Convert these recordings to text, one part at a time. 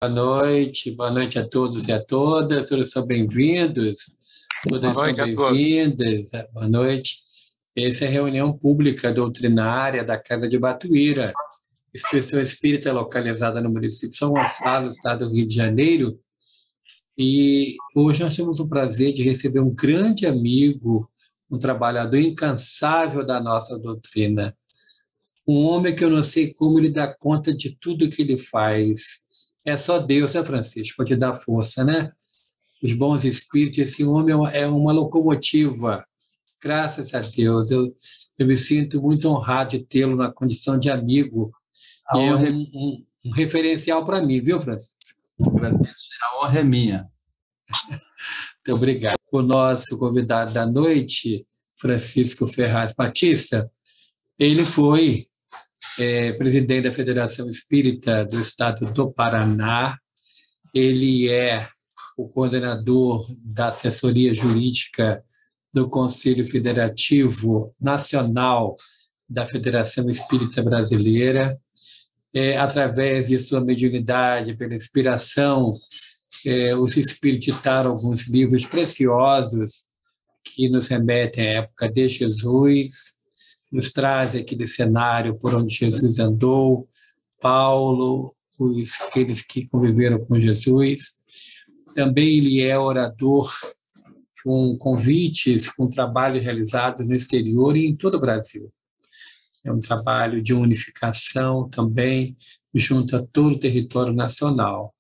Boa noite a todos e a todas, todos são bem-vindos, todas são bem-vindas, boa noite. Essa é a reunião pública doutrinária da Casa de Batuíra, instituição espírita localizada no município de São Gonçalo, estado do Rio de Janeiro, e hoje nós temos o prazer de receber um grande amigo, um trabalhador incansável da nossa doutrina, um homem que eu não sei como ele dá conta de tudo que ele faz. É só Deus, né, Francisco? Pode dar força, né? Os bons espíritos. Esse homem é uma locomotiva. Graças a Deus. Eu me sinto muito honrado de tê-lo na condição de amigo. E é um referencial para mim, viu, Francisco? Agradeço. A honra é minha. Muito obrigado. O nosso convidado da noite, Francisco Ferraz Batista, ele foi presidente da Federação Espírita do Estado do Paraná, ele é o coordenador da assessoria jurídica do Conselho Federativo Nacional da Federação Espírita Brasileira, através de sua mediunidade, pela inspiração, os espíritos ditaram alguns livros preciosos que nos remetem à época de Jesus, nos traz aquele cenário por onde Jesus andou, Paulo, aqueles que conviveram com Jesus. Também ele é orador com convites, com trabalhos realizados no exterior e em todo o Brasil. É um trabalho de unificação também, junto a todo o território nacional.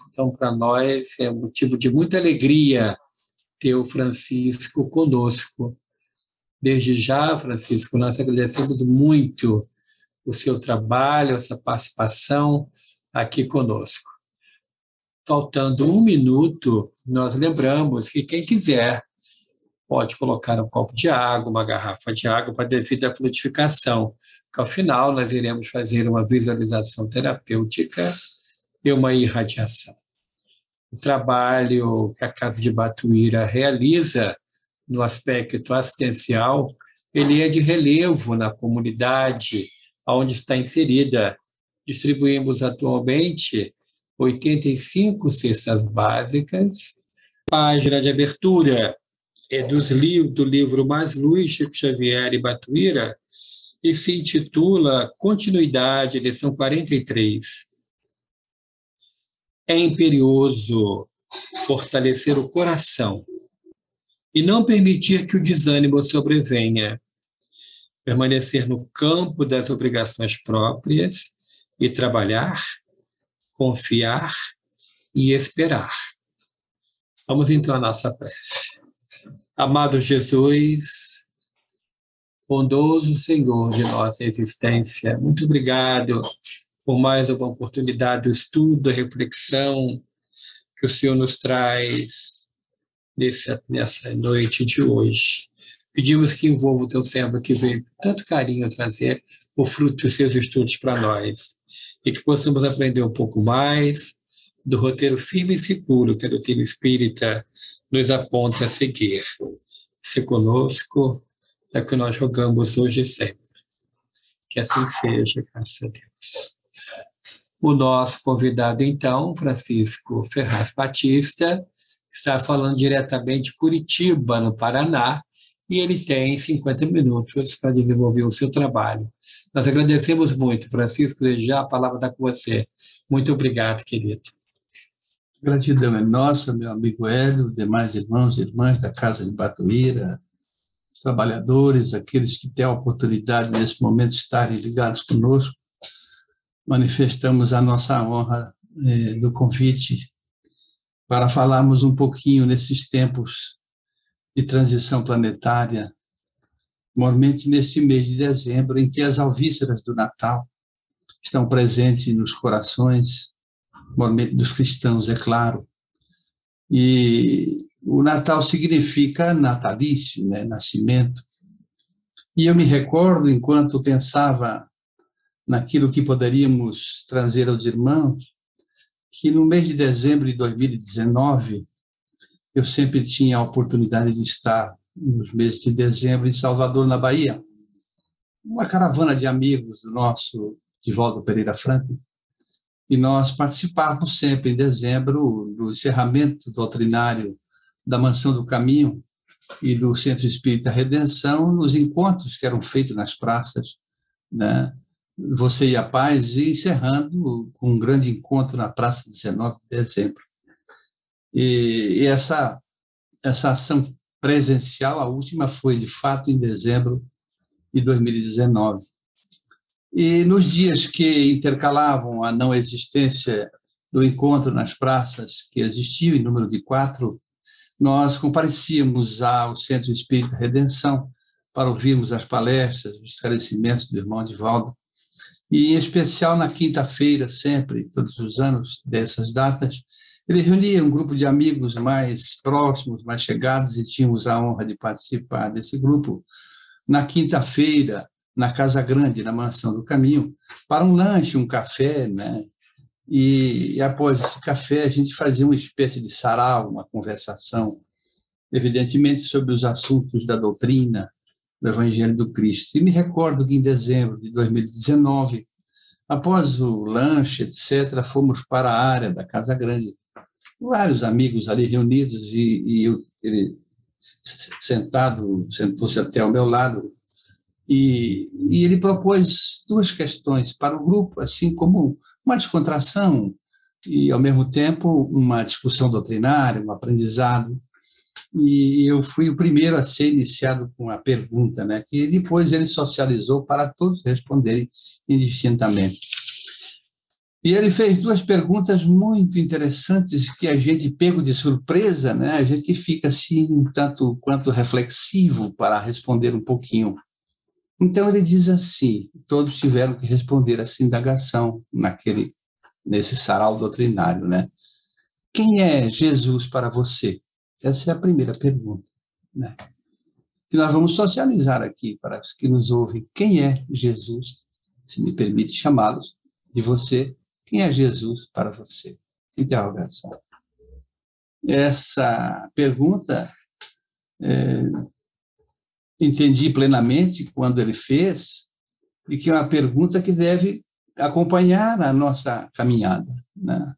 Então, para nós, é motivo de muita alegria ter o Francisco conosco. Desde já, Francisco, nós agradecemos muito o seu trabalho, a sua participação aqui conosco. Faltando um minuto, nós lembramos que quem quiser pode colocar um copo de água, uma garrafa de água para devida frutificação, que ao final nós iremos fazer uma visualização terapêutica e uma irradiação. O trabalho que a Casa de Batuíra realiza no aspecto assistencial, ele é de relevo na comunidade onde está inserida. Distribuímos atualmente 85 cestas básicas. Página de abertura é do livro Mais Luz, Chico Xavier e Batuíra, e se intitula Continuidade, lição 43. É imperioso fortalecer o coração e não permitir que o desânimo sobrevenha, permanecer no campo das obrigações próprias e trabalhar, confiar e esperar. Vamos então à nossa prece. Amado Jesus, bondoso Senhor de nossa existência, muito obrigado por mais uma oportunidade do estudo, da reflexão que o Senhor nos traz nessa noite de hoje. Pedimos que envolva o teu servo que veio com tanto carinho trazer o fruto dos seus estudos para nós e que possamos aprender um pouco mais do roteiro firme e seguro que a doutrina espírita nos aponta a seguir. Se conosco é o que nós rogamos hoje e sempre. Que assim seja, graças a Deus. O nosso convidado, então, Francisco Ferraz Batista, está falando diretamente de Curitiba, no Paraná, e ele tem 50 minutos para desenvolver o seu trabalho. Nós agradecemos muito, Francisco, desde já a palavra está com você. Muito obrigado, querido. Gratidão é nossa, meu amigo Hélio, demais irmãos e irmãs da Casa de Batuíra, os trabalhadores, aqueles que têm a oportunidade nesse momento de estarem ligados conosco. Manifestamos a nossa honra do convite para falarmos um pouquinho nesses tempos de transição planetária, normalmente neste mês de dezembro, em que as alvíceras do Natal estão presentes nos corações, normalmente dos cristãos, é claro. E o Natal significa natalício, né? Nascimento. E eu me recordo, enquanto pensava naquilo que poderíamos trazer aos irmãos, que no mês de dezembro de 2019, eu sempre tinha a oportunidade de estar nos meses de dezembro em Salvador, na Bahia. Uma caravana de amigos do nosso Divaldo Pereira Franco, E nós participávamos sempre, em dezembro, do encerramento doutrinário da Mansão do Caminho e do Centro Espírita Redenção, nos encontros que eram feitos nas praças, né? Você e a Paz, e encerrando com um grande encontro na Praça 19 de Dezembro. E essa ação presencial, a última, foi, de fato, em dezembro de 2019. E nos dias que intercalavam a não existência do encontro nas praças, que existiu em número de 4, nós comparecíamos ao Centro Espírita Redenção para ouvirmos as palestras, os esclarecimentos do irmão Divaldo, e, em especial, na quinta-feira, sempre, todos os anos, dessas datas, ele reunia um grupo de amigos mais próximos, mais chegados, e tínhamos a honra de participar desse grupo na quinta-feira, na Casa Grande, na Mansão do Caminho, para um lanche, um café, né? E após esse café, a gente fazia uma espécie de sarau, uma conversação, evidentemente sobre os assuntos da doutrina, do Evangelho do Cristo. E me recordo que, em dezembro de 2019, após o lanche, etc., fomos para a área da Casa Grande, vários amigos ali reunidos, e ele sentou-se até ao meu lado, e ele propôs 2 questões para o grupo, assim como uma descontração e, ao mesmo tempo, uma discussão doutrinária, um aprendizado. E eu fui o primeiro a ser iniciado com a pergunta, né, que depois ele socializou para todos responderem indistintamente. E ele fez 2 perguntas muito interessantes que a gente, pego de surpresa, né, a gente fica assim, um tanto quanto reflexivo para responder um pouquinho. Então ele diz assim, todos tiveram que responder essa indagação nesse sarau doutrinário, né? Quem é Jesus para você? Essa é a primeira pergunta, né? Que nós vamos socializar aqui para os que nos ouvem. Quem é Jesus, se me permite chamá-los, de você? Quem é Jesus para você? Interrogação. Essa pergunta entendi plenamente quando ele fez, e que é uma pergunta que deve acompanhar a nossa caminhada, né?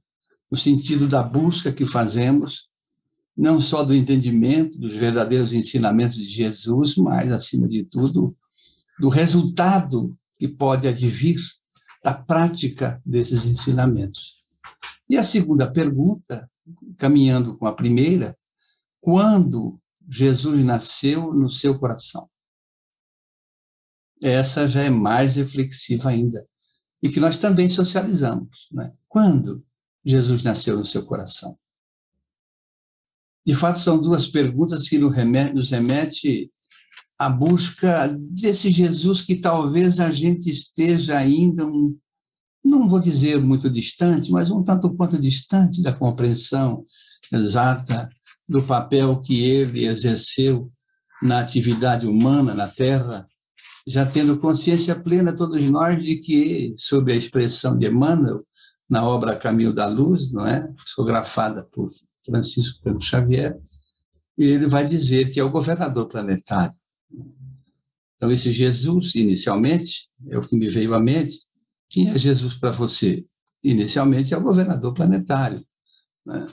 No sentido da busca que fazemos, não só do entendimento dos verdadeiros ensinamentos de Jesus, mas, acima de tudo, do resultado que pode advir da prática desses ensinamentos. E a segunda pergunta, caminhando com a primeira, quando Jesus nasceu no seu coração? Essa já é mais reflexiva ainda, e que nós também socializamos, né? Quando Jesus nasceu no seu coração? De fato, são 2 perguntas que nos remete à busca desse Jesus que talvez a gente esteja ainda, não vou dizer muito distante, mas um tanto quanto distante da compreensão exata do papel que ele exerceu na atividade humana na Terra, já tendo consciência plena, todos nós, de que, sob a expressão de Emmanuel, na obra Caminho da Luz, não é? Psicografada por Francisco Cândido Xavier, ele vai dizer que é o governador planetário. Então, esse Jesus, inicialmente, é o que me veio à mente. Quem é Jesus para você? Inicialmente, é o governador planetário, né?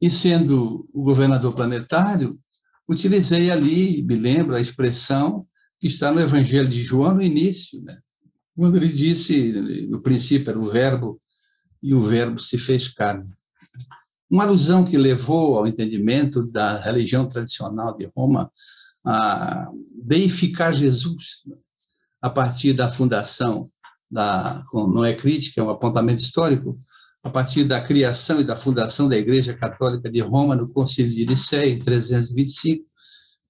E, sendo o governador planetário, utilizei ali, me lembro, a expressão que está no Evangelho de João, no início, né? Quando ele disse, no princípio era o Verbo, e o Verbo se fez carne. Uma alusão que levou ao entendimento da religião tradicional de Roma a deificar Jesus, a partir da fundação, não é crítica, é um apontamento histórico, a partir da criação e da fundação da Igreja Católica de Roma no Concílio de Nicéia, em 325,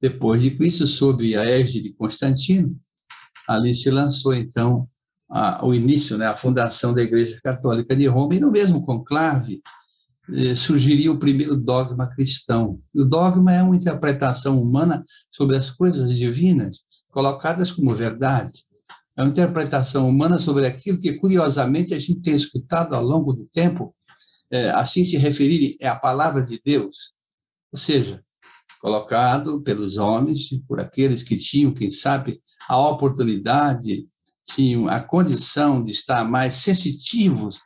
depois de Cristo, sob a égide de Constantino. Ali se lançou, então, o início, né, a fundação da Igreja Católica de Roma, e no mesmo conclave surgiria o primeiro dogma cristão. E o dogma é uma interpretação humana sobre as coisas divinas, colocadas como verdade. É uma interpretação humana sobre aquilo que, curiosamente, a gente tem escutado ao longo do tempo, assim se referir à palavra de Deus, ou seja, colocado pelos homens, por aqueles que tinham, quem sabe, a oportunidade, tinham a condição de estar mais sensitivos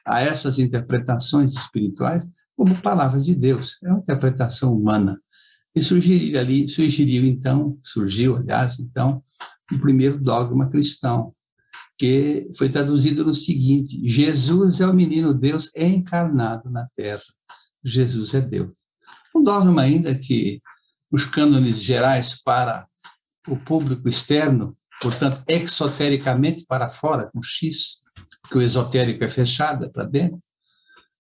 a essas interpretações espirituais como palavra de Deus. É uma interpretação humana. E surgiu, aliás, o primeiro dogma cristão, que foi traduzido no seguinte: Jesus é o menino Deus encarnado na terra. Jesus é Deus. Um dogma ainda que os cânones gerais para o público externo, portanto, exotericamente para fora, com X, porque o esotérico é fechado, é para dentro,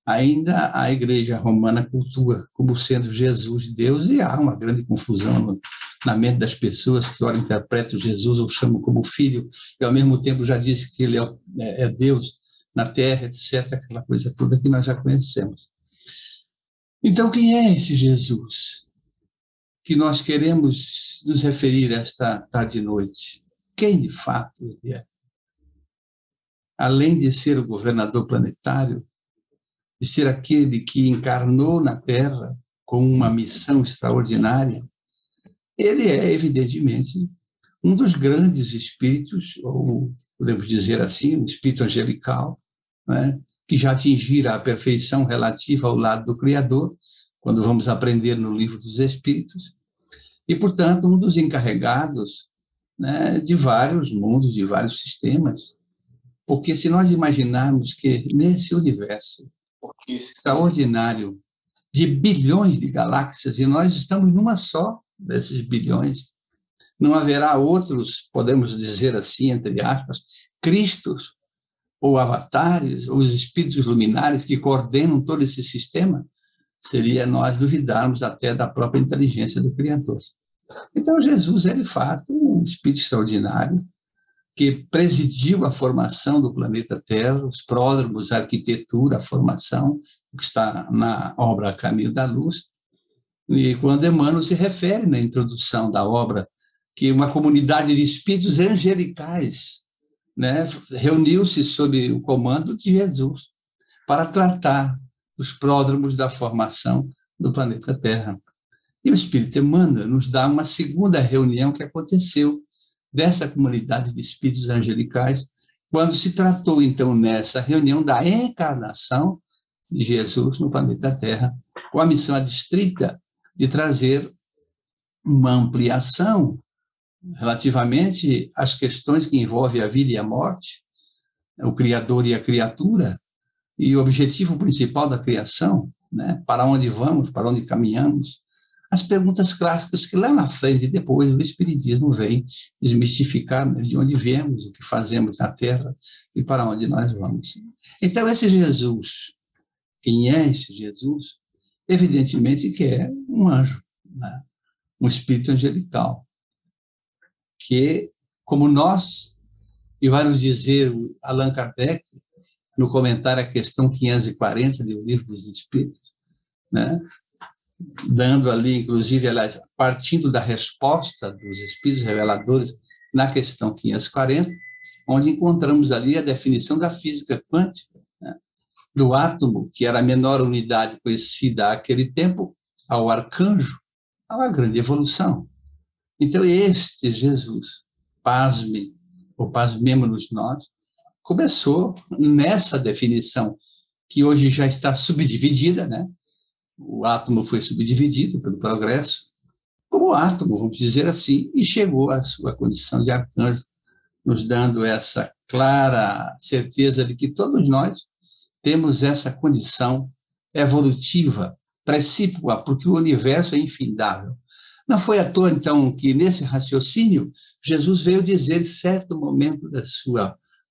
ainda a Igreja Romana cultua como sendo Jesus Deus, e há uma grande confusão na mente das pessoas que ora interpretam Jesus ou chamam como filho, e ao mesmo tempo já diz que ele é Deus na terra, etc., aquela coisa toda que nós já conhecemos. Então, quem é esse Jesus que nós queremos nos referir esta tarde e noite? Quem, de fato, ele é? Além de ser o governador planetário, de ser aquele que encarnou na Terra com uma missão extraordinária, ele é, evidentemente, um dos grandes espíritos, ou podemos dizer assim, um espírito angelical, né, que já atingira a perfeição relativa ao lado do Criador, quando vamos aprender no Livro dos Espíritos, e, portanto, um dos encarregados, né, de vários mundos, de vários sistemas, porque se nós imaginarmos que nesse universo extraordinário de bilhões de galáxias, e nós estamos numa só desses bilhões, não haverá outros, podemos dizer assim, entre aspas, Cristos, ou avatares, ou os espíritos luminares que coordenam todo esse sistema, seria nós duvidarmos até da própria inteligência do Criador. Então, Jesus é, de fato, um espírito extraordinário que presidiu a formação do planeta Terra, os pródromos, a arquitetura, a formação, o que está na obra Caminho da Luz. E quando Emmanuel se refere na introdução da obra que uma comunidade de espíritos angelicais, né, reuniu-se sob o comando de Jesus para tratar os pródromos da formação do planeta Terra. E o Espírito Emmanuel nos dá uma segunda reunião que aconteceu dessa comunidade de espíritos angelicais, quando se tratou, então, nessa reunião da encarnação de Jesus no planeta Terra, com a missão adstrita de trazer uma ampliação relativamente às questões que envolvem a vida e a morte, o Criador e a criatura, e o objetivo principal da criação, né? Para onde vamos, para onde caminhamos, as perguntas clássicas que lá na frente, depois, o Espiritismo vem desmistificar, né, de onde viemos, o que fazemos na Terra e para onde nós vamos. Então, esse Jesus, quem é esse Jesus? Evidentemente que é um anjo, né? Um espírito angelical, que, como nós, e vai nos dizer o Allan Kardec, no comentário à questão 540 do Livro dos Espíritos, né? Dando ali, inclusive, partindo da resposta dos Espíritos Reveladores na questão 540, onde encontramos ali a definição da física quântica, né? Do átomo, que era a menor unidade conhecida àquele tempo, ao arcanjo, a uma grande evolução. Então, este Jesus, pasme, ou pasmemo-nos nós, começou nessa definição, que hoje já está subdividida, né? O átomo foi subdividido pelo progresso, como átomo, vamos dizer assim, e chegou à sua condição de arcanjo, nos dando essa clara certeza de que todos nós temos essa condição evolutiva, precípua, porque o universo é infindável. Não foi à toa, então, que nesse raciocínio, Jesus veio dizer, em certo momento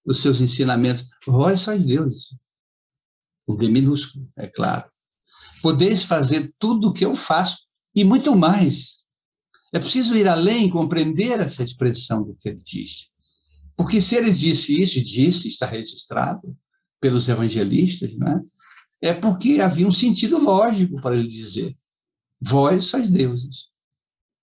dos seus ensinamentos, vós sois deuses, o D minúsculo, é claro. Podeis fazer tudo o que eu faço e muito mais. É preciso ir além e compreender essa expressão do que ele disse. Porque se ele disse isso, está registrado pelos evangelistas, não é? É porque havia um sentido lógico para ele dizer, vós sois deuses.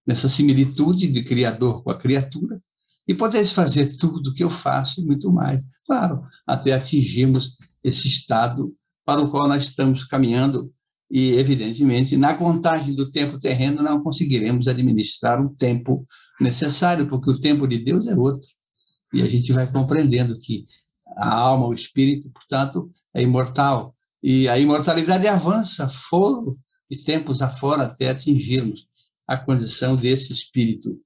Nessa similitude de criador com a criatura, e podeis fazer tudo o que eu faço e muito mais. Claro, até atingirmos esse estado para o qual nós estamos caminhando e, evidentemente, na contagem do tempo terreno não conseguiremos administrar o tempo necessário, porque o tempo de Deus é outro. E a gente vai compreendendo que A alma, o espírito, portanto, é imortal. E a imortalidade avança foro e tempos afora até atingirmos a condição desse espírito,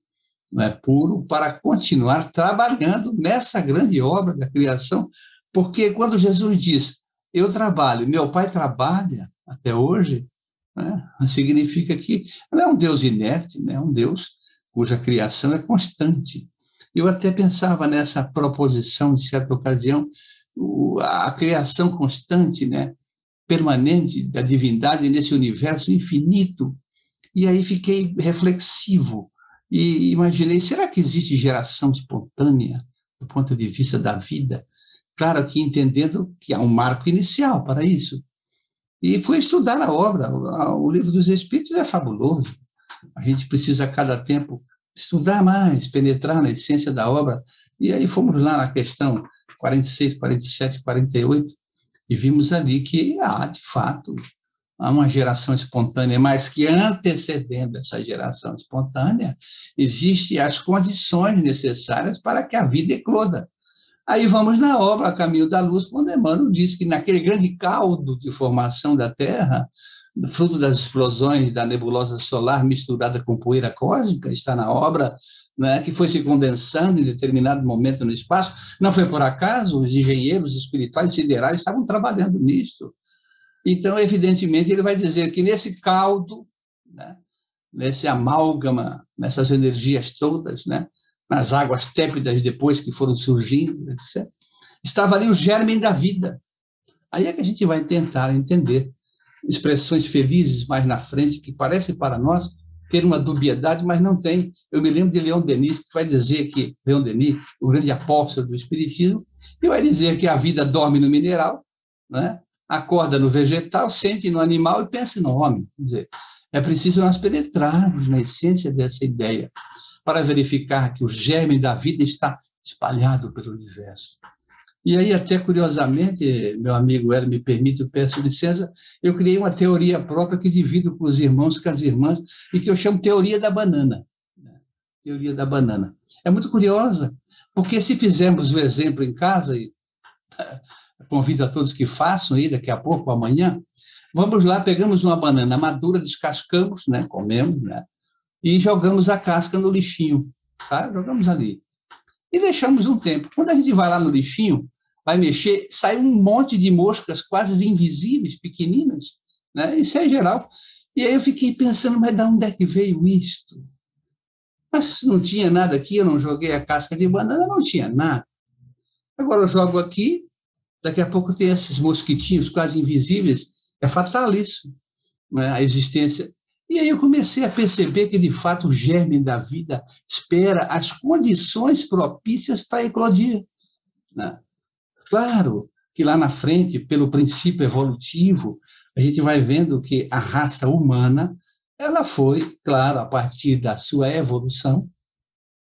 não é, puro, para continuar trabalhando nessa grande obra da criação. Porque quando Jesus diz, eu trabalho, meu Pai trabalha até hoje, né, significa que não é um Deus inerte, né, é um Deus cuja criação é constante. Eu até pensava nessa proposição, de certa ocasião, a criação constante, né, permanente da divindade nesse universo infinito. E aí fiquei reflexivo e imaginei, será que existe geração espontânea do ponto de vista da vida? Claro que entendendo que há um marco inicial para isso. E fui estudar a obra, o Livro dos Espíritos é fabuloso. A gente precisa, a cada tempo, estudar mais, penetrar na essência da obra. E aí fomos lá na questão 46, 47, 48, e vimos ali que há, de fato, há uma geração espontânea, mas que antecedendo essa geração espontânea, existem as condições necessárias para que a vida ecloda. Aí vamos na obra A Caminho da Luz, quando Emmanuel diz que naquele grande caldo de formação da Terra, fruto das explosões da nebulosa solar misturada com poeira cósmica, está na obra, né, que foi se condensando em determinado momento no espaço. Não foi por acaso, os engenheiros espirituais siderais estavam trabalhando nisso. Então, evidentemente, ele vai dizer que nesse caldo, né, nesse amálgama, nessas energias todas, né, nas águas tépidas depois que foram surgindo, etc., estava ali o germe da vida. Aí é que a gente vai tentar entender expressões felizes mais na frente, que parecem para nós ter uma dubiedade, mas não tem. Eu me lembro de Leon Denis, que vai dizer que, Leon Denis, o grande apóstolo do Espiritismo, e vai dizer que a vida dorme no mineral, né? Acorda no vegetal, sente no animal e pensa no homem. Quer dizer, é preciso nós penetrarmos na essência dessa ideia para verificar que o germe da vida está espalhado pelo universo. E aí, até curiosamente, meu amigo Hélio, me permite, eu peço licença, eu criei uma teoria própria que divido com os irmãos, com as irmãs, e que eu chamo teoria da banana. Teoria da banana. É muito curiosa, porque se fizermos o exemplo em casa, e convido a todos que façam aí daqui a pouco, amanhã, vamos lá, pegamos uma banana madura, descascamos, né, comemos, né, e jogamos a casca no lixinho, tá? Jogamos ali. E deixamos um tempo. Quando a gente vai lá no lixinho, vai mexer, sai um monte de moscas quase invisíveis, pequeninas, né? Isso é geral. E aí eu fiquei pensando, mas de onde é que veio isto? Mas não tinha nada aqui, eu não joguei a casca de banana, não tinha nada. Agora eu jogo aqui, daqui a pouco tem esses mosquitinhos quase invisíveis, é fatal isso, né? A existência. E aí eu comecei a perceber que, de fato, o germe da vida espera as condições propícias para eclodir, né? Claro que lá na frente, pelo princípio evolutivo, a gente vai vendo que a raça humana, ela foi, claro, a partir da sua evolução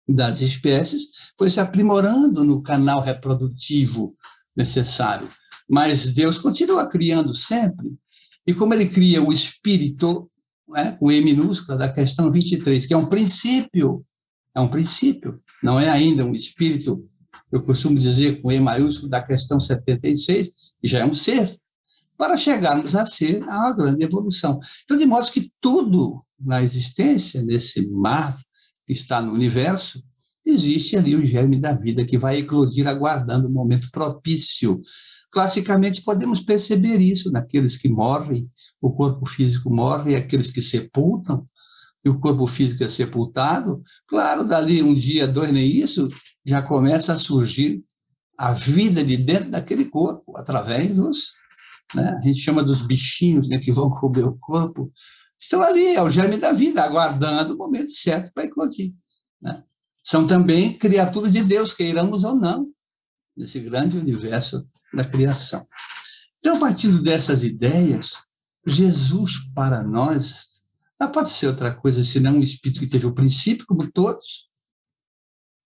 das espécies, foi se aprimorando no canal reprodutivo necessário. Mas Deus continua criando sempre. E como ele cria o espírito, né, com E minúscula, da questão 23, que é um princípio, não é ainda um espírito, eu costumo dizer com E maiúsculo, da questão 76, que já é um ser, para chegarmos a ser a uma grande evolução. Então, de modo que tudo na existência, nesse mar que está no universo, existe ali o germe da vida que vai eclodir aguardando o momento propício. Classicamente, podemos perceber isso naqueles que morrem, o corpo físico morre, e aqueles que sepultam, e o corpo físico é sepultado. Claro, dali um dia, dois, nem isso, já começa a surgir a vida de dentro daquele corpo, através dos, né, a gente chama dos bichinhos, né, que vão comer o corpo. Estão ali, é o germe da vida, aguardando o momento certo para eclodir, né? São também criaturas de Deus, queiramos ou não, nesse grande universo da criação. Então, partindo dessas ideias, Jesus para nós não pode ser outra coisa senão um espírito que teve o princípio, como todos,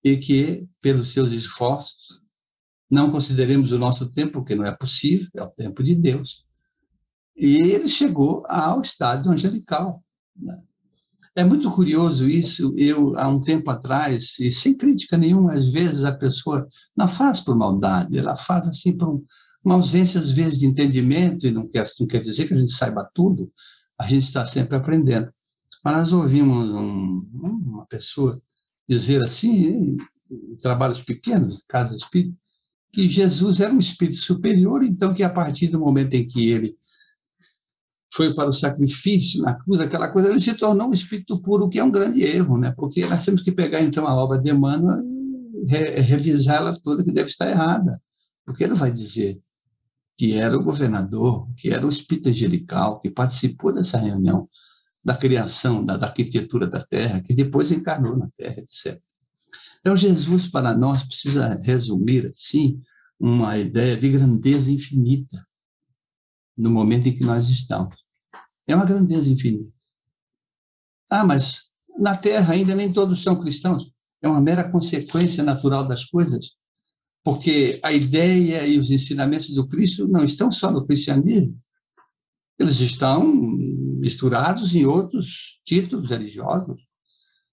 e que, pelos seus esforços, não consideremos o nosso tempo, porque não é possível, é o tempo de Deus. E ele chegou ao estado angelical, né? É muito curioso isso. Eu, há um tempo atrás, e sem crítica nenhuma, às vezes a pessoa não faz por maldade, ela faz assim por uma ausência, às vezes, de entendimento, e não quer dizer que a gente saiba tudo, a gente está sempre aprendendo. Mas nós ouvimos uma pessoa dizer assim, em trabalhos pequenos, casa espírita, que Jesus era um espírito superior, então que a partir do momento em que ele foi para o sacrifício na cruz, aquela coisa, ele se tornou um espírito puro, o que é um grande erro, né? Porque nós temos que pegar, então, a obra de Emmanuel e revisá-la toda, que deve estar errada. Porque ele vai dizer que era o governador, que era o espírito angelical, que participou dessa reunião da criação, da arquitetura da Terra, que depois encarnou na Terra, etc. Então, Jesus, para nós, precisa resumir, assim, uma ideia de grandeza infinita no momento em que nós estamos. É uma grandeza infinita. Ah, mas na Terra ainda nem todos são cristãos. É uma mera consequência natural das coisas, porque a ideia e os ensinamentos do Cristo não estão só no cristianismo. Eles estão misturados em outros títulos religiosos.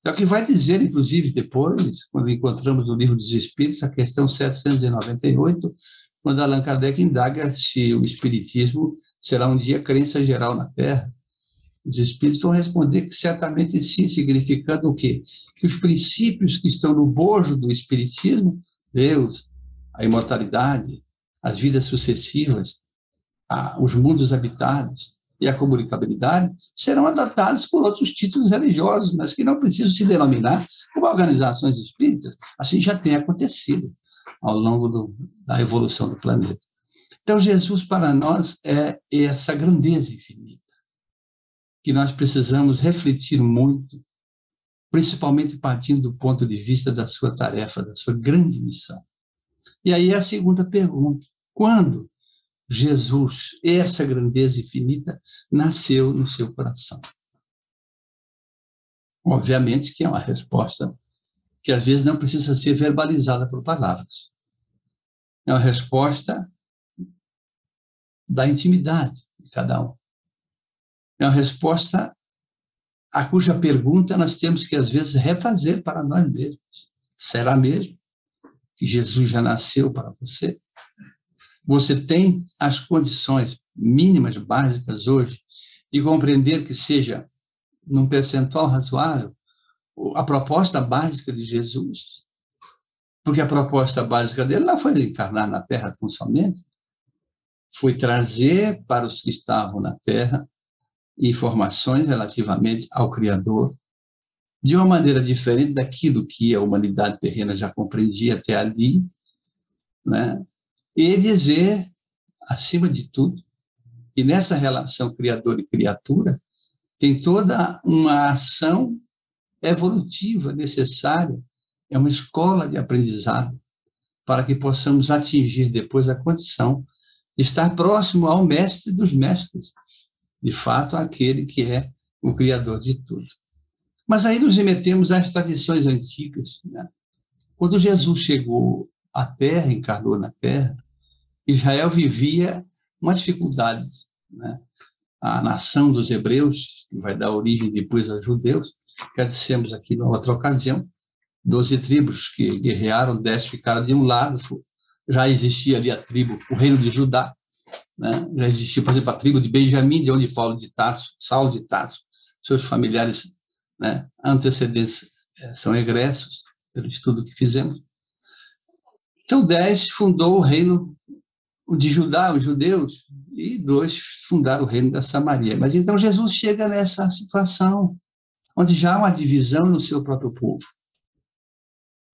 É o que vai dizer, inclusive, depois, quando encontramos no Livro dos Espíritos, a questão 798, quando Allan Kardec indaga se o Espiritismo será um dia crença geral na Terra. Os Espíritos vão responder que certamente sim, significando o quê? Que os princípios que estão no bojo do Espiritismo, Deus, a imortalidade, as vidas sucessivas, os mundos habitados e a comunicabilidade, serão adotados por outros títulos religiosos, mas que não precisam se denominar como organizações espíritas. Assim já tem acontecido ao longo da evolução do planeta. Então, Jesus, para nós, é essa grandeza infinita, que nós precisamos refletir muito, principalmente partindo do ponto de vista da sua tarefa, da sua grande missão. E aí a segunda pergunta: quando Jesus, essa grandeza infinita, nasceu no seu coração? Obviamente que é uma resposta que às vezes não precisa ser verbalizada por palavras. É uma resposta da intimidade de cada um. É uma resposta a cuja pergunta nós temos que, às vezes, refazer para nós mesmos. Será mesmo que Jesus já nasceu para você? Você tem as condições mínimas, básicas hoje, de compreender que seja, num percentual razoável, a proposta básica de Jesus? Porque a proposta básica dele não foi encarnar na Terra tão somente, foi trazer para os que estavam na Terra informações relativamente ao Criador, de uma maneira diferente daquilo que a humanidade terrena já compreendia até ali, né? E dizer, acima de tudo, que nessa relação criador e criatura tem toda uma ação evolutiva necessária, é uma escola de aprendizado para que possamos atingir depois a condição de estar próximo ao mestre dos mestres, de fato, aquele que é o criador de tudo. Mas aí nos remetemos às tradições antigas, né? Quando Jesus chegou à Terra, encarnou na Terra, Israel vivia uma dificuldade, né? A nação dos hebreus, que vai dar origem depois aos judeus, já dissemos aqui na outra ocasião, 12 tribos que guerrearam, 10 ficaram de um lado, já existia ali a tribo, o reino de Judá, né? Já existia, por exemplo, a tribo de Benjamim, de onde Saulo de Tarso, seus familiares, né, antecedentes são egressos, pelo estudo que fizemos. Então, 10 fundou o reino de Judá, os judeus, e 2 fundaram o reino da Samaria. Mas então Jesus chega nessa situação, onde já há uma divisão no seu próprio povo.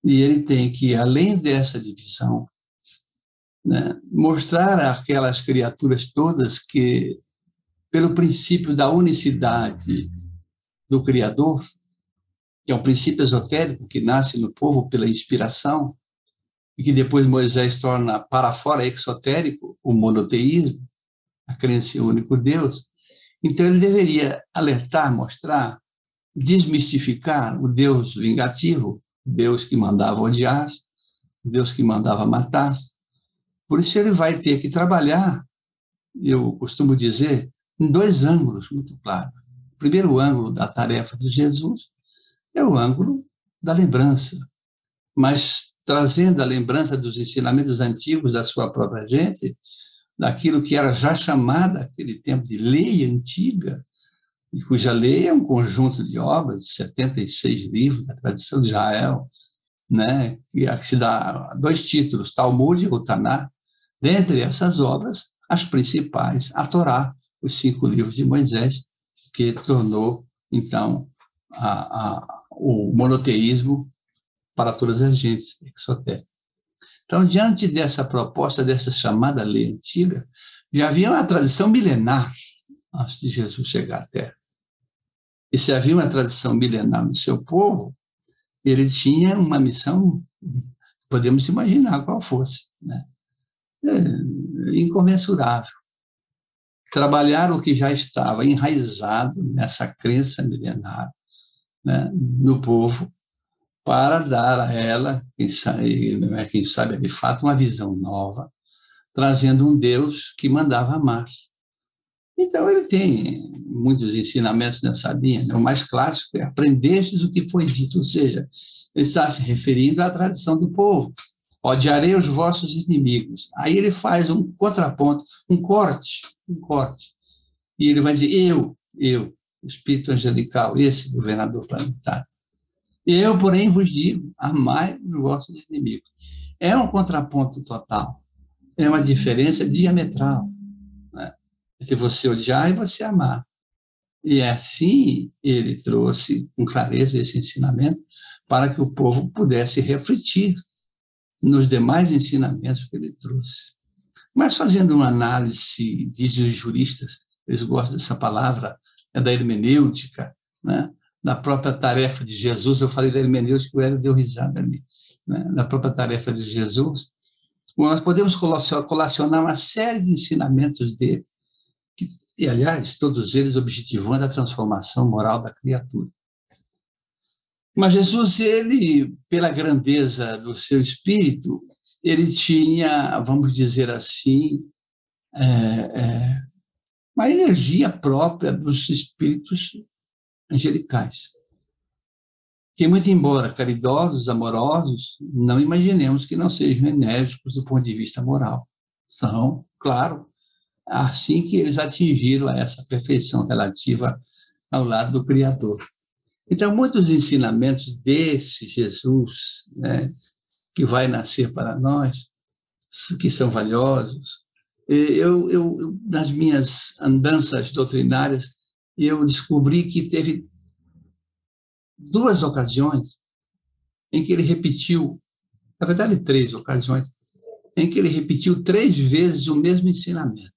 E ele tem que, além dessa divisão, né, mostrar àquelas criaturas todas que, pelo princípio da unicidade do Criador, que é um princípio esotérico que nasce no povo pela inspiração, e que depois Moisés torna para fora exotérico o monoteísmo, a crença em um único Deus. Então ele deveria alertar, mostrar, desmistificar o Deus vingativo, o Deus que mandava odiar, o Deus que mandava matar. Por isso ele vai ter que trabalhar, eu costumo dizer, em 2 ângulos muito claros. primeiro ângulo da tarefa de Jesus é o ângulo da lembrança, mas trazendo a lembrança dos ensinamentos antigos da sua própria gente, daquilo que era já chamada naquele tempo de lei antiga, e cuja lei é um conjunto de obras, de 76 livros da tradição de Israel, né, que se dá 2 títulos, Talmud e Taná. Dentre essas obras, as principais, a Torá, os 5 livros de Moisés, que tornou, então, o monoteísmo para todas as gentes exotéricas. Então, diante dessa proposta, dessa chamada lei antiga, já havia uma tradição milenar antes de Jesus chegar à Terra. E se havia uma tradição milenar no seu povo, ele tinha uma missão, podemos imaginar qual fosse, né? Incomensurável. Trabalhar o que já estava enraizado nessa crença milenar, né, no povo, para dar a ela, quem sabe de fato, uma visão nova, trazendo um Deus que mandava amar. Então, ele tem muitos ensinamentos nessa linha. O mais clássico é aprendestes o que foi dito, ou seja, ele está se referindo à tradição do povo. Odiarei os vossos inimigos. Aí ele faz um contraponto, um corte. E ele vai dizer, eu, o espírito angelical, esse governador planetário. Eu, porém, vos digo, amai os vossos inimigos. É um contraponto total. É uma diferença diametral, né, entre você odiar e você amar. E assim ele trouxe com clareza esse ensinamento para que o povo pudesse refletir nos demais ensinamentos que ele trouxe. Mas fazendo uma análise, dizem os juristas, eles gostam dessa palavra, é da hermenêutica, né? Da própria tarefa de Jesus, eu falei da hermenêutica, o Hélio deu risada ali, né? Da própria tarefa de Jesus, nós podemos colacionar uma série de ensinamentos dele, e, aliás, todos eles objetivando a transformação moral da criatura. Mas Jesus, ele, pela grandeza do seu espírito, ele tinha, vamos dizer assim, uma energia própria dos espíritos angelicais, que, muito embora caridosos, amorosos, não imaginemos que não sejam enérgicos do ponto de vista moral. São, claro, assim que eles atingiram essa perfeição relativa ao lado do Criador. Então, muitos ensinamentos desse Jesus, né, que vai nascer para nós, que são valiosos, eu nas minhas andanças doutrinárias, eu descobri que teve 2 ocasiões em que ele repetiu, na verdade 3 ocasiões, em que ele repetiu 3 vezes o mesmo ensinamento.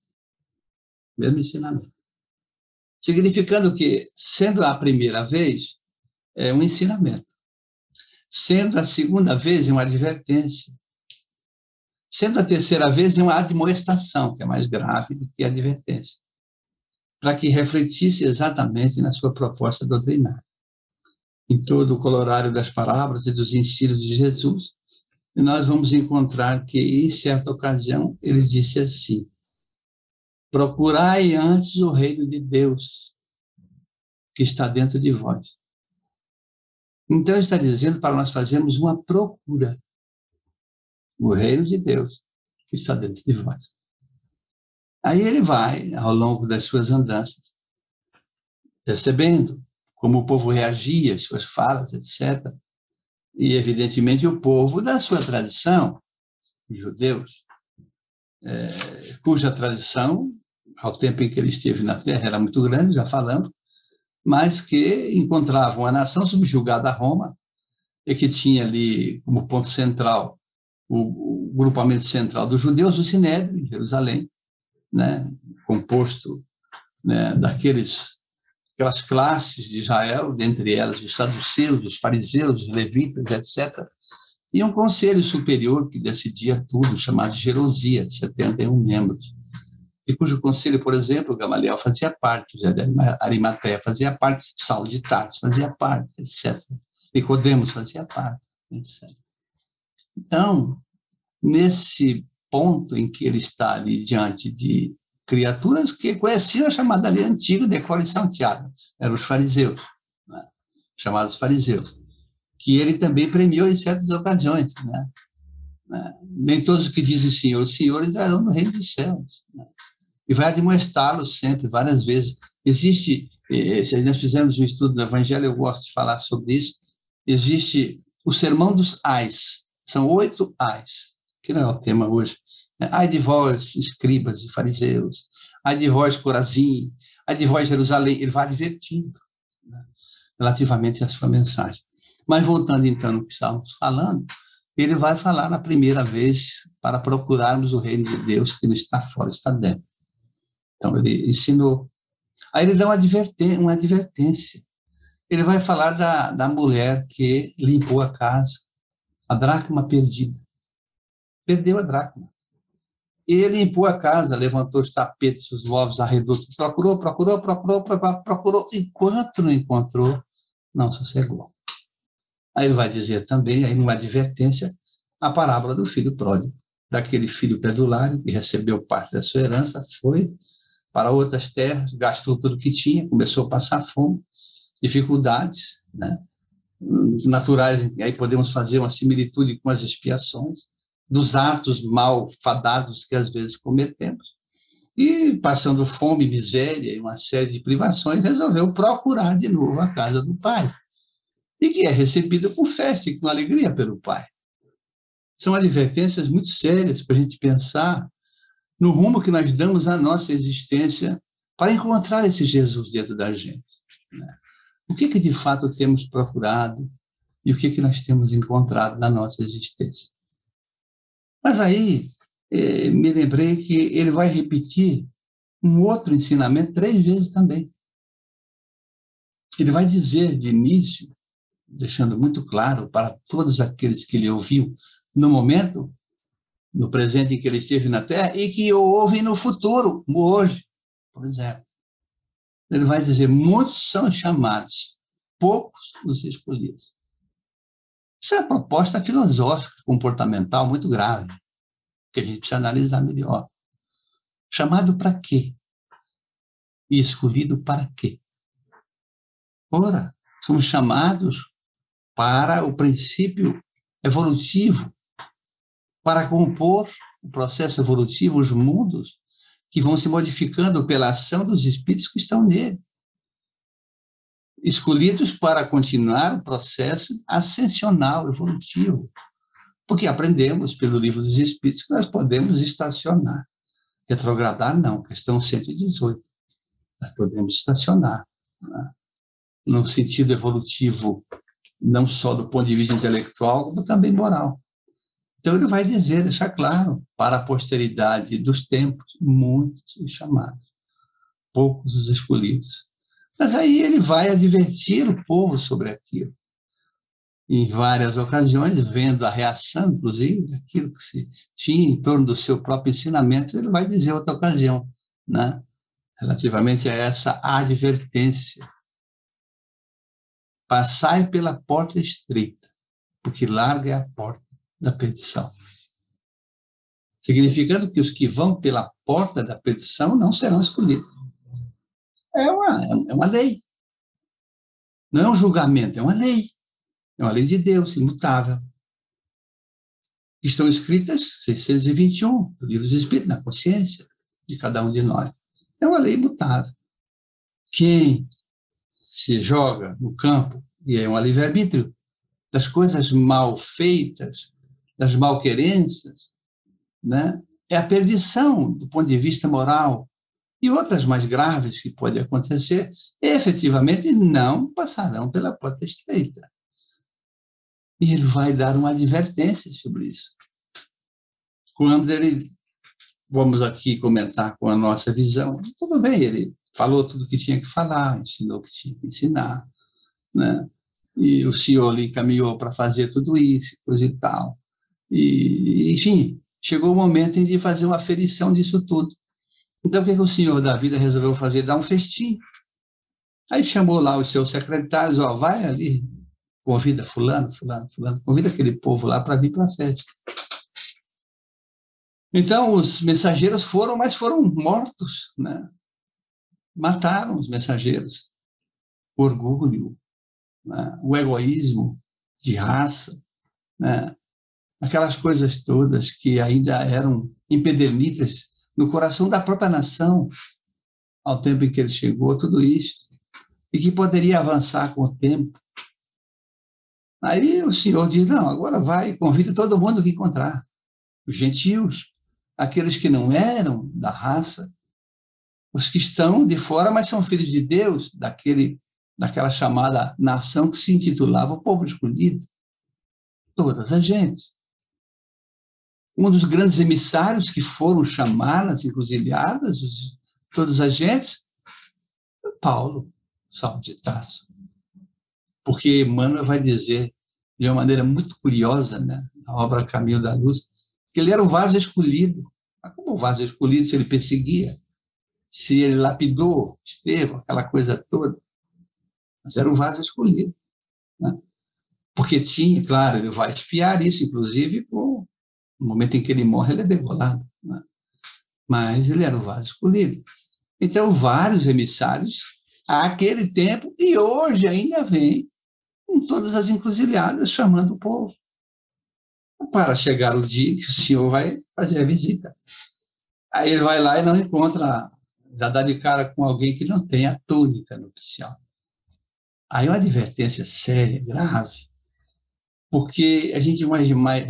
Significando que, sendo a primeira vez, é um ensinamento. Sendo a segunda vez, é uma advertência. Sendo a terceira vez, é uma admoestação, que é mais grave do que a advertência, para que refletisse exatamente na sua proposta doutrinária. Em todo o colorário das parábolas e dos ensinos de Jesus, nós vamos encontrar que, em certa ocasião, ele disse assim: procurai antes o reino de Deus, que está dentro de vós. Então, ele está dizendo para nós fazermos uma procura. O reino de Deus, que está dentro de vós. Aí ele vai, ao longo das suas andanças, percebendo como o povo reagia às suas falas, etc. E, evidentemente, o povo da sua tradição, os judeus, cuja tradição, ao tempo em que ele esteve na Terra, era muito grande, já falamos, mas que encontravam a nação subjugada a Roma e que tinha ali como ponto central o grupamento central dos judeus, o Sinédrio, em Jerusalém, né, composto, né, aquelas classes de Israel, dentre elas os saduceus, os fariseus, os levitas, etc., e um conselho superior que decidia tudo, chamado de Gerousia, de 71 membros, e cujo conselho, por exemplo, Gamaliel fazia parte, José de Arimateia fazia parte, Saulo de Tarso fazia parte, etc. Nicodemos fazia parte, etc. Então, nesse ponto em que ele está ali diante de criaturas que conheciam a chamada lei antiga, decoro e salteado. Eram os fariseus, né? Chamados fariseus, que ele também premiou em certas ocasiões, né? Nem todos que dizem Senhor, Senhor entrarão no reino dos céus, né? E vai admoestá-los sempre, várias vezes. Existe, se nós fizermos um estudo do Evangelho, eu gosto de falar sobre isso, existe o sermão dos ais, são 8 ais, que não é o tema hoje. Ai de vós, escribas e fariseus, ai de vós, Corazim, ai de vós, Jerusalém. Ele vai advertindo, né, relativamente à sua mensagem. Mas voltando então no que estávamos falando, ele vai falar na primeira vez para procurarmos o reino de Deus que não está fora, está dentro. Então ele ensinou. Aí ele dá uma advertência. Ele vai falar da mulher que limpou a casa, a dracma perdida. Perdeu a dracma. Ele limpou a casa, levantou os tapetes, os móveis, arredou, procurou. Enquanto não encontrou, não sossegou. Aí ele vai dizer também, aí numa advertência, a parábola do filho pródigo, daquele filho perdulário que recebeu parte da sua herança, foi para outras terras, gastou tudo que tinha, começou a passar fome, dificuldades, né, naturais, aí podemos fazer uma similitude com as expiações, dos atos mal fadados que às vezes cometemos, e passando fome, miséria e uma série de privações, resolveu procurar de novo a casa do pai, e que é recebida com festa e com alegria pelo pai. São advertências muito sérias para a gente pensar no rumo que nós damos à nossa existência para encontrar esse Jesus dentro da gente, né? O que de fato temos procurado e o que nós temos encontrado na nossa existência. Mas aí, me lembrei que ele vai repetir um outro ensinamento 3 vezes também. Ele vai dizer de início, deixando muito claro para todos aqueles que ele ouviu no momento, no presente em que ele esteve na Terra, e que o ouvem no futuro, hoje, por exemplo. Ele vai dizer, muitos são chamados, poucos os escolhidos. Isso é uma proposta filosófica, comportamental muito grave, que a gente precisa analisar melhor. Chamado para quê? E escolhido para quê? Ora, somos chamados para o princípio evolutivo, para compor o processo evolutivo, os mundos que vão se modificando pela ação dos espíritos que estão nele. Escolhidos para continuar o processo ascensional, evolutivo. Porque aprendemos pelo livro dos Espíritos que nós podemos estacionar. Retrogradar, não, questão 118. Nós podemos estacionar, né? No sentido evolutivo, não só do ponto de vista intelectual, como também moral. Então, ele vai dizer, deixar claro, para a posteridade dos tempos, muitos os chamados, poucos os escolhidos. Mas aí ele vai advertir o povo sobre aquilo. Em várias ocasiões, vendo a reação, inclusive, daquilo que se tinha em torno do seu próprio ensinamento, ele vai dizer outra ocasião, né, relativamente a essa advertência. Passai pela porta estreita, porque larga é a porta da perdição. Significando que os que vão pela porta da perdição não serão escolhidos. É uma lei. Não é um julgamento, é uma lei. É uma lei de Deus, imutável. Estão escritas 621 do Livro dos Espíritos, na consciência de cada um de nós. É uma lei imutável. Quem se joga no campo, e é um livre-arbítrio, das coisas mal feitas, das malquerências, né, é a perdição do ponto de vista moral. E outras mais graves que podem acontecer, efetivamente não passarão pela porta estreita. E ele vai dar uma advertência sobre isso. Quando ele, vamos aqui comentar com a nossa visão, tudo bem, ele falou tudo o que tinha que falar, ensinou o que tinha que ensinar, né? E o senhor lhe encaminhou para fazer tudo isso, coisa e tal. E, enfim, chegou o momento de fazer uma aferição disso tudo. Então, o que o senhor da vida resolveu fazer? Dar um festim. Aí chamou lá os seus secretários, ó, vai ali, convida fulano, convida aquele povo lá para vir para a festa. Então, os mensageiros foram, mas foram mortos, né? Mataram os mensageiros. O orgulho, né? O egoísmo de raça, né? Aquelas coisas todas que ainda eram empedernidas no coração da própria nação, ao tempo em que ele chegou, tudo isso, e que poderia avançar com o tempo. Aí o Senhor diz, não, agora vai e convida todo mundo que encontrar, os gentios, aqueles que não eram da raça, os que estão de fora, mas são filhos de Deus, daquela chamada nação que se intitulava o povo escolhido, todas as gentes. Um dos grandes emissários que foram chamar nas encruzilhadas, todas as gentes, Paulo, Saulo de Tarso. Porque Emmanuel vai dizer, de uma maneira muito curiosa, né, na obra Caminho da Luz, que ele era o vaso escolhido. Mas como o vaso escolhido, se ele perseguia, se ele lapidou Estevão, aquela coisa toda, mas era o vaso escolhido. Né? Porque tinha, claro, ele vai expiar isso, inclusive, no momento em que ele morre, ele é degolado. Né? Mas ele era o vaso escolhido. Então, vários emissários, àquele tempo, e hoje ainda vem, em todas as encruzilhadas, chamando o povo. Para chegar o dia que o Senhor vai fazer a visita. Aí ele vai lá e não encontra, já dá de cara com alguém que não tem a túnica nupcial. Aí é uma advertência séria, grave, porque a gente vai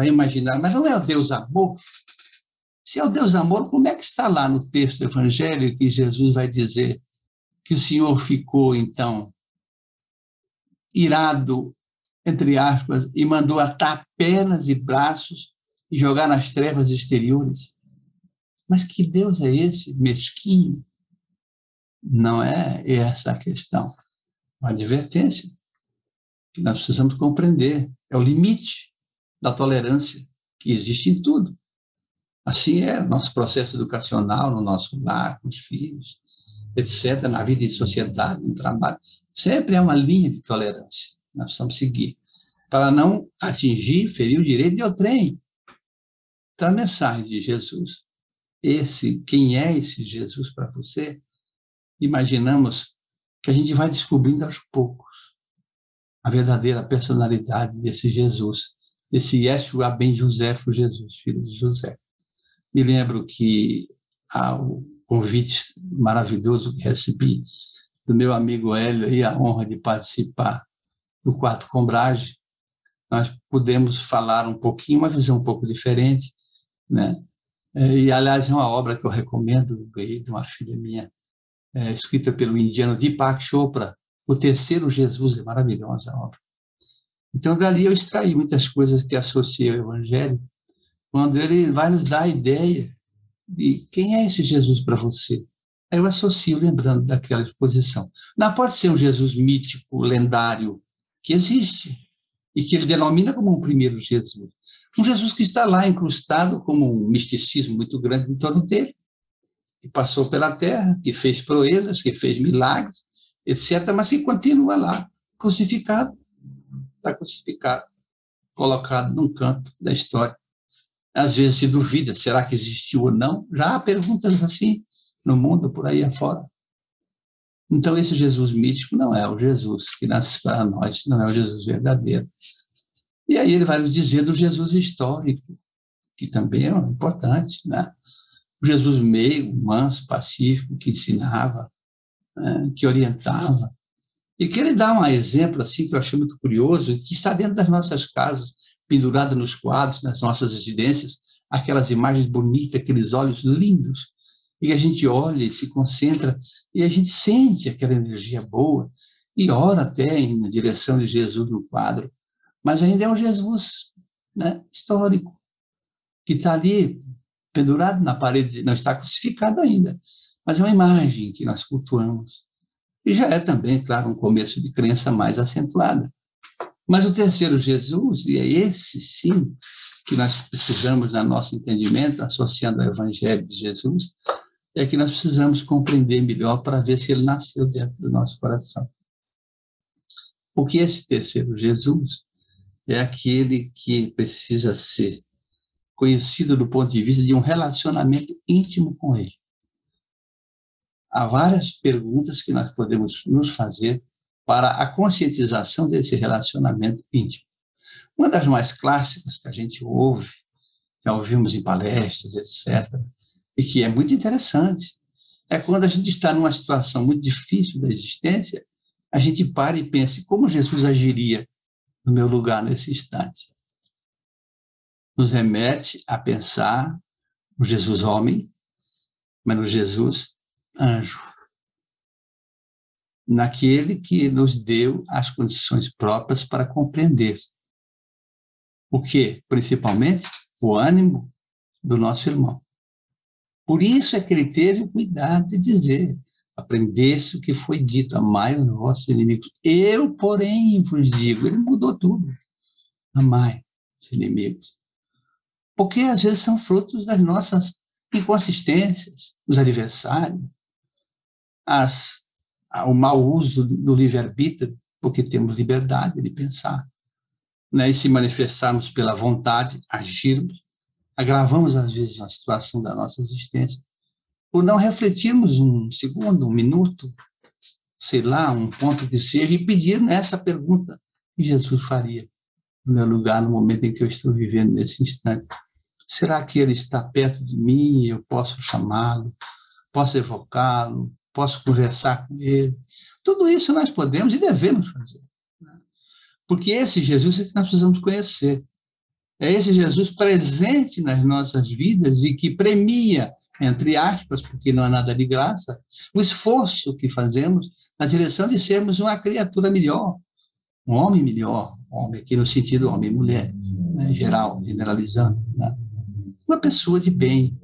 imaginar, mas não é o Deus amor? Se é o Deus amor, como é que está lá no texto do Evangelho que Jesus vai dizer que o Senhor ficou, então, irado, entre aspas, e mandou atar pernas e braços e jogar nas trevas exteriores? Mas que Deus é esse, mesquinho? Não é essa a questão. Uma advertência que nós precisamos compreender. É o limite da tolerância que existe em tudo. Assim é o nosso processo educacional, no nosso lar, com os filhos, etc., na vida em sociedade, no trabalho. Sempre é uma linha de tolerância. Nós precisamos seguir, para não atingir, ferir o direito de outrem. Então, a mensagem de Jesus, quem é esse Jesus para você? Imaginamos que a gente vai descobrindo aos poucos a verdadeira personalidade desse Jesus, desse Yeshua ben Josefo Jesus, filho de José. Me lembro que o convite maravilhoso que recebi do meu amigo Hélio e a honra de participar do Quarto Combrage, nós pudemos falar um pouquinho, uma visão um pouco diferente, né? E, aliás, é uma obra que eu recomendo, de uma filha minha, escrita pelo indiano Deepak Chopra, O Terceiro Jesus, é maravilhosa a obra. Então, dali eu extraí muitas coisas que associei ao Evangelho, quando ele vai nos dar a ideia de quem é esse Jesus para você. Aí eu associo lembrando daquela exposição. Não pode ser um Jesus mítico, lendário, que existe, e que ele denomina como um primeiro Jesus. Um Jesus que está lá incrustado como um misticismo muito grande em torno dele, que passou pela terra, que fez proezas, que fez milagres, etc., mas que continua lá, crucificado. Está crucificado, colocado num canto da história. Às vezes se duvida, será que existiu ou não? Já há perguntas assim no mundo, por aí afora. Então, esse Jesus mítico não é o Jesus que nasce para nós, não é o Jesus verdadeiro. E aí ele vai nos dizer do Jesus histórico, que também é importante, né? O Jesus meigo, manso, pacífico, que ensinava, né? Que orientava. E que ele dá um exemplo assim, que eu achei muito curioso, que está dentro das nossas casas, pendurado nos quadros, nas nossas residências, aquelas imagens bonitas, aqueles olhos lindos, e a gente olha e se concentra, e a gente sente aquela energia boa, e ora até na direção de Jesus no quadro, mas ainda é um Jesus, né, histórico, que está ali pendurado na parede, não está crucificado ainda, mas é uma imagem que nós cultuamos. E já é também, claro, um começo de crença mais acentuada. Mas o terceiro Jesus, e é esse sim que nós precisamos, no nosso entendimento, associando ao Evangelho de Jesus, é que nós precisamos compreender melhor para ver se ele nasceu dentro do nosso coração. Porque esse terceiro Jesus é aquele que precisa ser conhecido do ponto de vista de um relacionamento íntimo com ele. Há várias perguntas que nós podemos nos fazer para a conscientização desse relacionamento íntimo. Uma das mais clássicas que a gente ouve, já ouvimos em palestras, etc., e que é muito interessante, é quando a gente está numa situação muito difícil da existência, a gente para e pensa, como Jesus agiria no meu lugar nesse instante? Nos remete a pensar no Jesus homem, mas no Jesus anjo. Naquele que nos deu as condições próprias para compreender. O quê? Principalmente o ânimo do nosso irmão. Por isso é que ele teve o cuidado de dizer, aprendesse o que foi dito, amai os vossos inimigos. Eu, porém, vos digo, ele mudou tudo. Amai os inimigos. Porque às vezes são frutos das nossas inconsistências, os adversários, o mau uso do livre-arbítrio, porque temos liberdade de pensar. Né? E se manifestarmos pela vontade, agirmos, agravamos às vezes a situação da nossa existência, por não refletirmos um segundo, um minuto, sei lá, um ponto que seja, e pedir essa pergunta que Jesus faria no meu lugar, no momento em que eu estou vivendo nesse instante. Será que ele está perto de mim e eu posso chamá-lo, posso evocá-lo, posso conversar com ele? Tudo isso nós podemos e devemos fazer. Né? Porque esse Jesus é que nós precisamos conhecer. É esse Jesus presente nas nossas vidas e que premia, entre aspas, porque não é nada de graça, o esforço que fazemos na direção de sermos uma criatura melhor, um homem melhor, homem aqui no sentido homem e mulher, né, geral, generalizando, né? Uma pessoa de bem,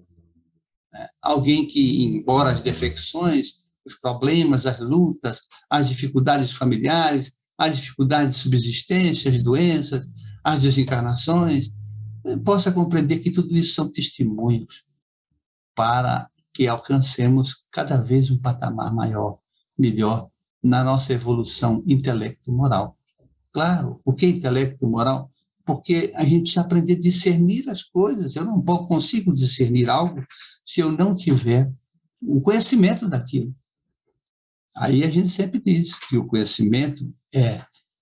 né? Alguém que, embora as defecções, os problemas, as lutas, as dificuldades familiares, as dificuldades de subsistência, as doenças, as desencarnações, possa compreender que tudo isso são testemunhos para que alcancemos cada vez um patamar maior, melhor, na nossa evolução intelecto-moral. Claro, o que é intelecto-moral? Porque a gente precisa aprender a discernir as coisas. Eu não consigo discernir algo se eu não tiver o conhecimento daquilo. Aí a gente sempre diz que o conhecimento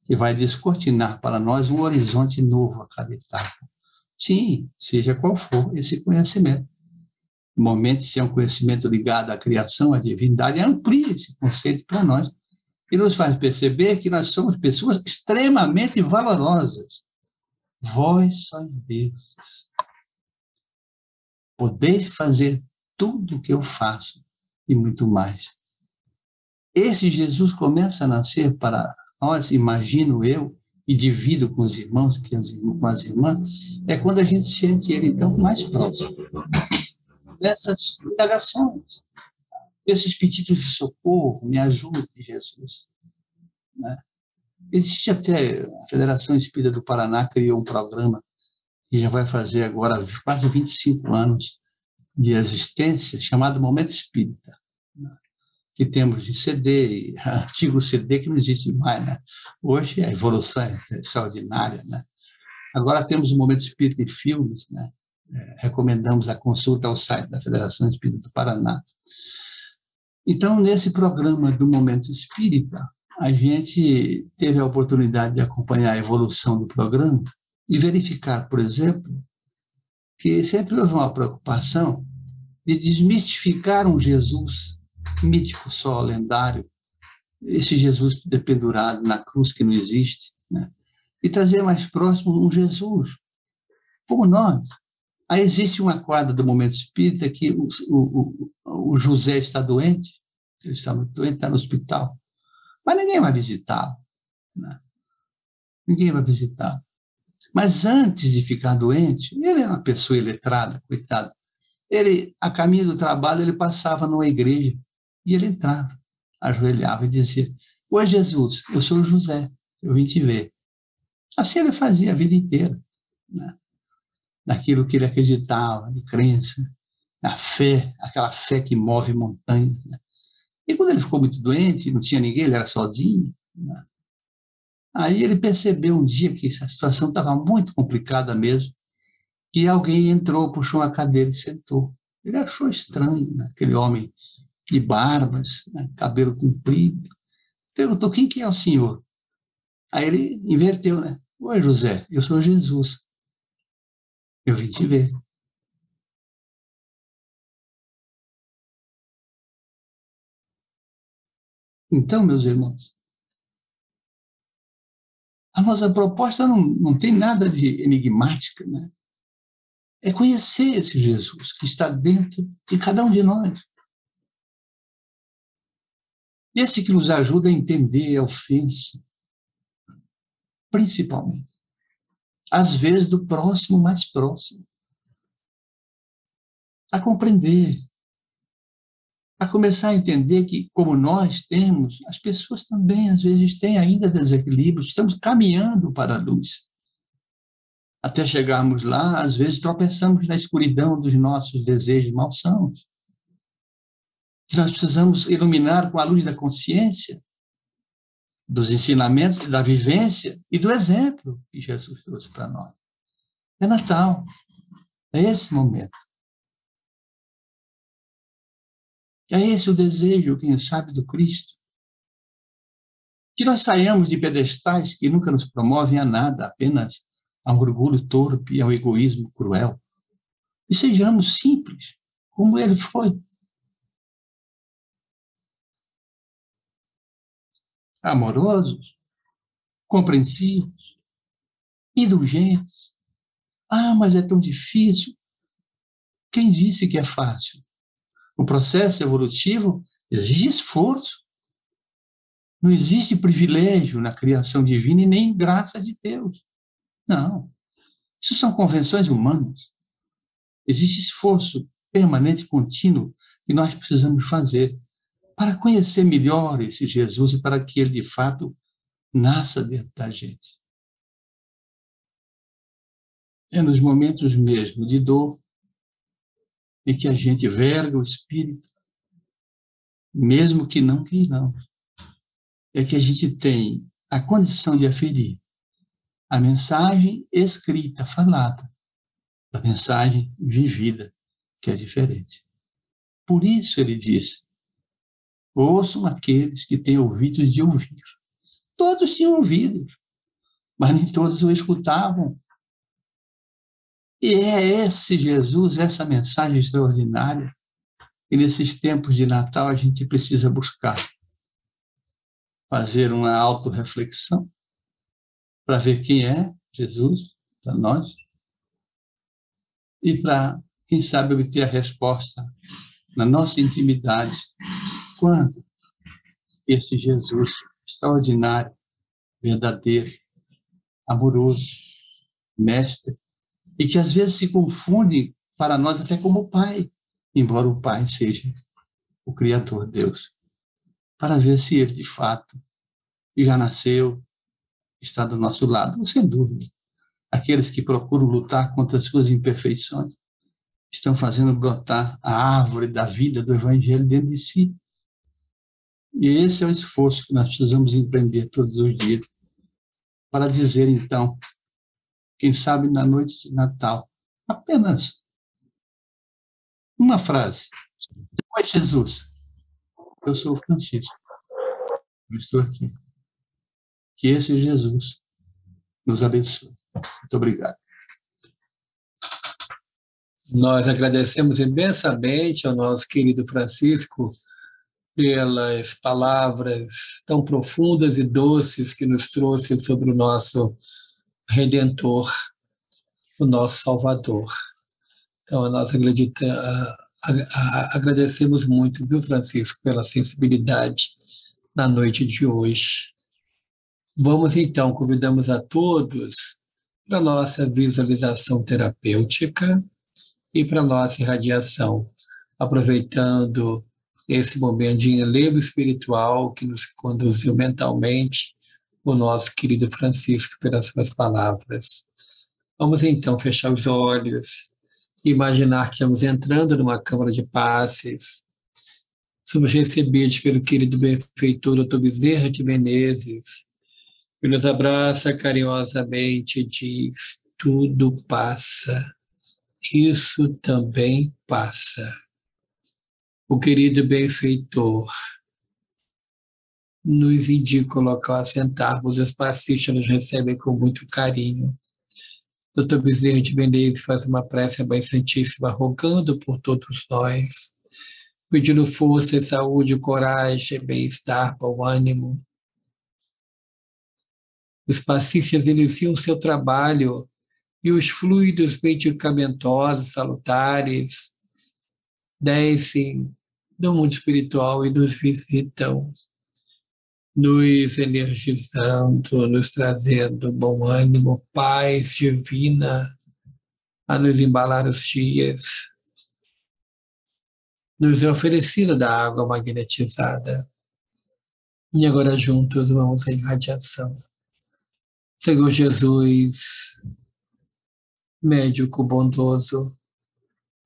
que vai descortinar para nós um horizonte novo a cada etapa. Sim, seja qual for esse conhecimento. No momento, se é um conhecimento ligado à criação, à divindade, amplia esse conceito para nós e nos faz perceber que nós somos pessoas extremamente valorosas. Vós sois deuses. Podeis fazer tudo o que eu faço e muito mais. Esse Jesus começa a nascer para nós, imagino eu, e divido com os irmãos, com as irmãs, é quando a gente sente ele, então, mais próximo. Nessas indagações, esses pedidos de socorro, me ajude, Jesus. Né? Existe até, a Federação Espírita do Paraná criou um programa que já vai fazer agora quase 25 anos de existência, chamado Momento Espírita, né? Que temos de CD, antigo CD que não existe mais, né? Hoje a evolução é extraordinária, né? Agora temos o Momento Espírita em filmes, né? Recomendamos a consulta ao site da Federação Espírita do Paraná. Então, nesse programa do Momento Espírita, a gente teve a oportunidade de acompanhar a evolução do programa e verificar, por exemplo, que sempre houve uma preocupação de desmistificar um Jesus mítico só, lendário, esse Jesus dependurado na cruz que não existe, né? E trazer mais próximo um Jesus, como nós. Aí existe uma quadra do Momento Espírita que o José está doente, ele está muito doente, está no hospital, mas ninguém vai visitá-lo, né? Ninguém vai visitá-lo. Mas antes de ficar doente, ele é uma pessoa iletrada, coitado. Ele, a caminho do trabalho, ele passava numa igreja e ele entrava, ajoelhava e dizia: oi, Jesus, eu sou o José, eu vim te ver. Assim ele fazia a vida inteira, né? Naquilo que ele acreditava, de crença, na fé, aquela fé que move montanhas, né? E quando ele ficou muito doente, não tinha ninguém, ele era sozinho, né? Aí ele percebeu um dia que a situação estava muito complicada mesmo, que alguém entrou, puxou uma cadeira e sentou. Ele achou estranho, né? Aquele homem de barbas, né? Cabelo comprido. Perguntou, quem que é o senhor? Aí ele inverteu, né? Oi, José, eu sou Jesus. Eu vim te ver. Então, meus irmãos, a nossa proposta não tem nada de enigmática, né? É conhecer esse Jesus que está dentro de cada um de nós. Esse que nos ajuda a entender a ofensa, principalmente. Às vezes do próximo mais próximo. A compreender. A começar a entender que, como nós temos, as pessoas também, às vezes, têm ainda desequilíbrios. Estamos caminhando para a luz. Até chegarmos lá, às vezes, tropeçamos na escuridão dos nossos desejos malsãos. Que nós precisamos iluminar com a luz da consciência, dos ensinamentos, da vivência e do exemplo que Jesus trouxe para nós. É Natal. É esse momento. É esse o desejo, quem sabe, do Cristo. Que nós saiamos de pedestais que nunca nos promovem a nada, apenas a um orgulho torpe e ao egoísmo cruel. E sejamos simples, como ele foi. Amorosos, compreensivos, indulgentes. Ah, mas é tão difícil. Quem disse que é fácil? O processo evolutivo exige esforço. Não existe privilégio na criação divina e nem graça de Deus. Não. Isso são convenções humanas. Existe esforço permanente e contínuo que nós precisamos fazer para conhecer melhor esse Jesus e para que ele, de fato, nasça dentro da gente. É nos momentos mesmo de dor em que a gente verga o espírito, mesmo que não queiramos, é que a gente tem a condição de aferir a mensagem escrita, falada, da mensagem vivida, que é diferente. Por isso ele diz, ouçam aqueles que têm ouvidos de ouvir. Todos tinham ouvidos, mas nem todos o escutavam. E é esse Jesus, essa mensagem extraordinária, que nesses tempos de Natal a gente precisa buscar. Fazer uma autorreflexão para ver quem é Jesus para nós e para, quem sabe, obter a resposta na nossa intimidade. Quando esse Jesus extraordinário, verdadeiro, amoroso, mestre, e que às vezes se confunde para nós até como Pai, embora o Pai seja o Criador, Deus, para ver se ele, de fato, já nasceu, está do nosso lado, sem dúvida. Aqueles que procuram lutar contra as suas imperfeições estão fazendo brotar a árvore da vida do Evangelho dentro de si. E esse é o esforço que nós precisamos empreender todos os dias para dizer, então, quem sabe na noite de Natal, apenas uma frase. Oi, Jesus, eu sou o Francisco, eu estou aqui. Que esse Jesus nos abençoe. Muito obrigado. Nós agradecemos imensamente ao nosso querido Francisco pelas palavras tão profundas e doces que nos trouxe sobre o nosso Redentor, o nosso Salvador. Então, nós agradecemos muito, viu, Francisco, pela sensibilidade na noite de hoje. Vamos, então, convidamos a todos para a nossa visualização terapêutica e para a nossa irradiação, aproveitando esse momento de enlevo espiritual que nos conduziu mentalmente o nosso querido Francisco pelas suas palavras. Vamos, então, fechar os olhos e imaginar que estamos entrando numa câmara de passes. Somos recebidos pelo querido benfeitor Dr. Bezerra de Menezes, que nos abraça carinhosamente e diz, tudo passa. isso também passa. O querido benfeitor nos indica o local a sentarmos, os passistas nos recebem com muito carinho. Dr. Bezerra de Menezes faz uma prece à Mãe Santíssima, rogando por todos nós, pedindo força, saúde, coragem, bem-estar, bom ânimo. Os passistas iniciam o seu trabalho e os fluidos medicamentosos, salutares, descem do mundo espiritual e nos visitam, nos energizando, nos trazendo bom ânimo, paz divina, a nos embalar os dias, nos é oferecida da água magnetizada. E agora juntos vamos à irradiação. Senhor Jesus, médico bondoso,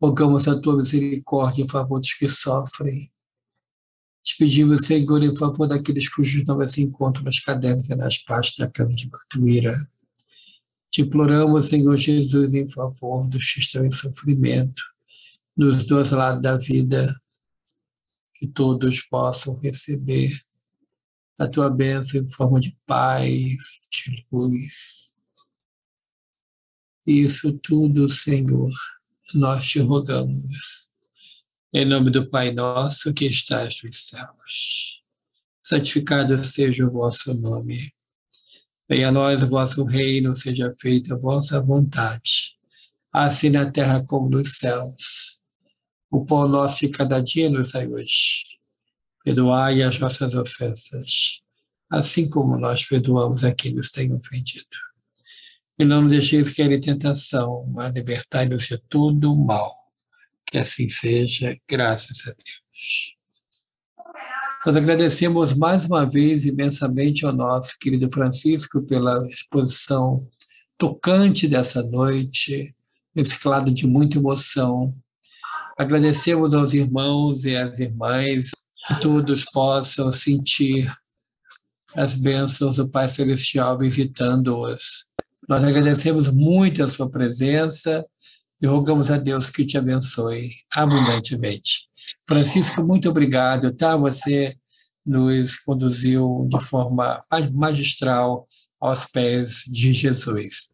rogamos a tua misericórdia em favor dos que sofrem. Te pedimos, Senhor, em favor daqueles cujos nomes se encontram nas cadernas e nas pastas da casa de Batuíra. Te imploramos, Senhor Jesus, em favor dos que estão em sofrimento, nos dois lados da vida, que todos possam receber a tua bênção em forma de paz, de luz. Isso tudo, Senhor, nós te rogamos. Em nome do Pai nosso que estás nos céus. Santificado seja o vosso nome. Venha a nós o vosso reino, seja feita a vossa vontade, assim na terra como nos céus. O pão nosso de cada dia nos dai hoje. Perdoai as nossas ofensas, assim como nós perdoamos a quem nos tem ofendido. E não nos deixeis cair em tentação, mas libertai-nos de todo o mal. Que assim seja, graças a Deus. Nós agradecemos mais uma vez imensamente ao nosso querido Francisco pela exposição tocante dessa noite, mesclada de muita emoção. Agradecemos aos irmãos e às irmãs, que todos possam sentir as bênçãos do Pai Celestial visitando-os. Nós agradecemos muito a sua presença e rogamos a Deus que te abençoe abundantemente. Francisco, muito obrigado, tá? Você nos conduziu de forma magistral aos pés de Jesus.